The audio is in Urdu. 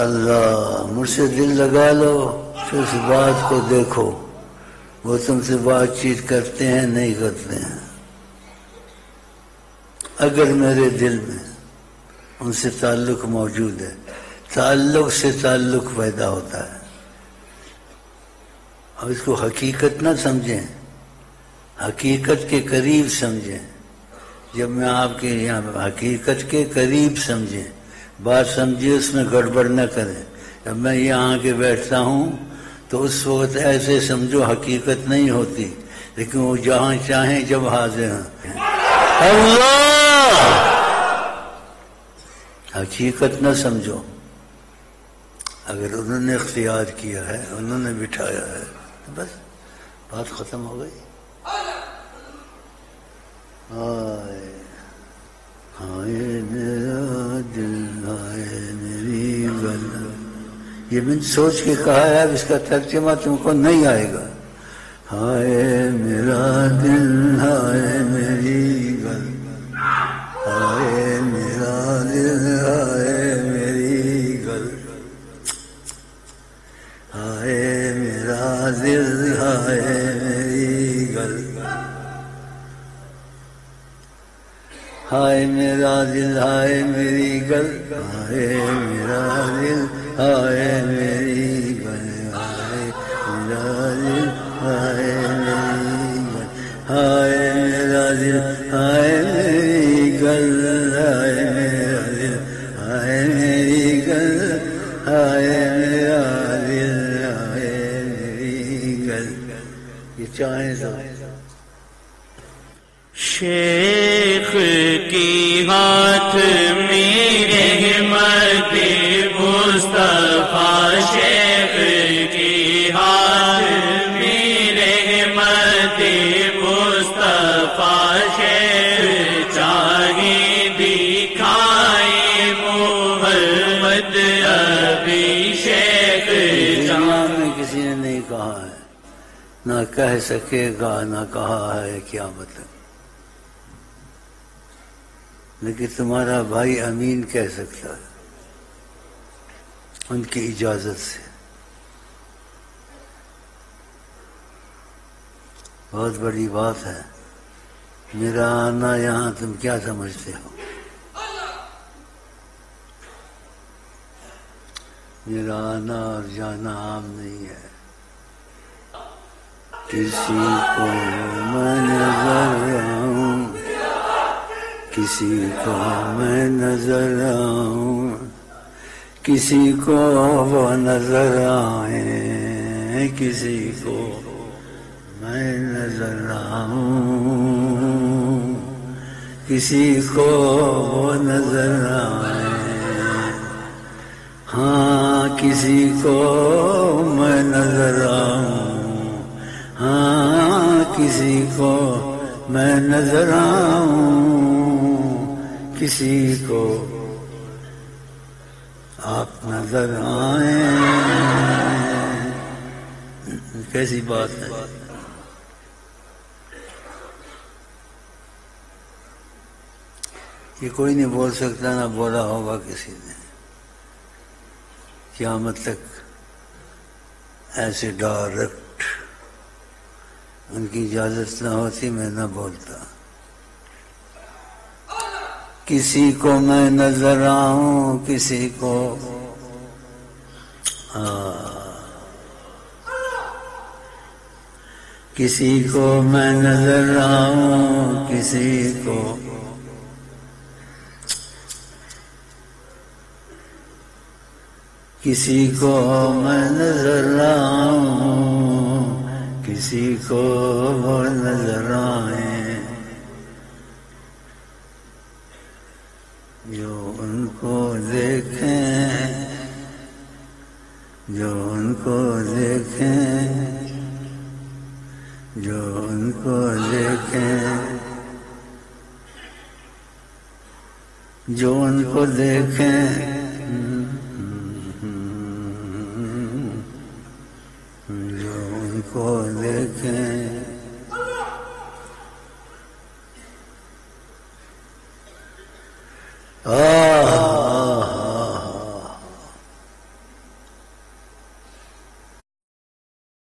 اللہ مجھ سے دل لگا لو، پھر اس بات کو دیکھو، وہ تم سے بات چیت کرتے ہیں نہیں کرتے ہیں؟ اگر میرے دل میں ان سے تعلق موجود ہے، تعلق سے تعلق پیدا ہوتا ہے. اب اس کو حقیقت نہ سمجھیں، حقیقت کے قریب سمجھیں. جب میں آپ کے یہاں حقیقت کے قریب سمجھیں، بات سمجھے، اس میں گڑبڑ نہ کریں. جب میں یہاں آ کے بیٹھتا ہوں تو اس وقت ایسے سمجھو حقیقت نہیں ہوتی، لیکن وہ جہاں چاہیں جب حاضر ہیں. اللہ حقیقت نہ سمجھو. اگر انہوں نے اختیار کیا ہے، انہوں نے بٹھایا ہے، بس بات ختم ہو گئی. ہائے میرا دل، ہائے میری گل. یہ میں نے سوچ کے کہا ہے، اب اس کا ترجمہ تم کو نہیں آئے گا. ہائے میرا دل، ہائے میری گل، ہائے میرا دل، ہائے میری گل، ہائے میرا دل، ہائے میری گل، ہائے میرا دل، ہائے میری گل، ہائے میرا دل، ہائے میری گل، ہائے میرا دل، ہائے میری گل، ہائے میرا دل، ہائے میری گل، ہائے میرا دل، ہائے میری گل، ہائے میرا دل، ہائے میری گل. یہ چاہیں تو شیخ کی ہاتھ میں رحمت مصطفیٰ، شیخ کی ہاتھ میں رحمت مصطفیٰ، شیخ چاہے دکھائے محمد ابھی، شیخ دنیا میں کسی نے نہیں کہا ہے، نہ کہہ سکے گا، نہ کہا ہے قیامت تک. لیکن تمہارا بھائی امین کہہ سکتا ہے ان کی اجازت سے. بہت بڑی بات ہے. میرا آنا یہاں تم کیا سمجھتے ہو؟ میرا آنا اور جانا عام نہیں ہے. کسی کو میں نظر آؤں، کسی کو میں نظر آؤں، کسی کو وہ نظر آئے، کسی کو میں نظر آؤں، کسی کو وہ نظر آئے. ہاں کسی کو میں نظر آؤں، ہاں کسی کو میں نظر آؤں، کسی کو آپ نظر آئیں. کیسی بات ہے. یہ کوئی نہیں بول سکتا، نہ بولا ہوگا کسی نے. قیامت تک ایسے ڈائریکٹ ان کی اجازت نہ ہوتی میں نہ بولتا. کسی کو میں نظر آؤں، کسی کو کسی کو میں نظر آؤں، کسی کو کسی کو میں نظر آؤں، کسی کو وہ نظر آئیں. جو ان کو دیکھیں، جو ان کو دیکھیں، جو ان کو دیکھیں، جو ان کو دیکھیں، جو ان کو دیکھیں.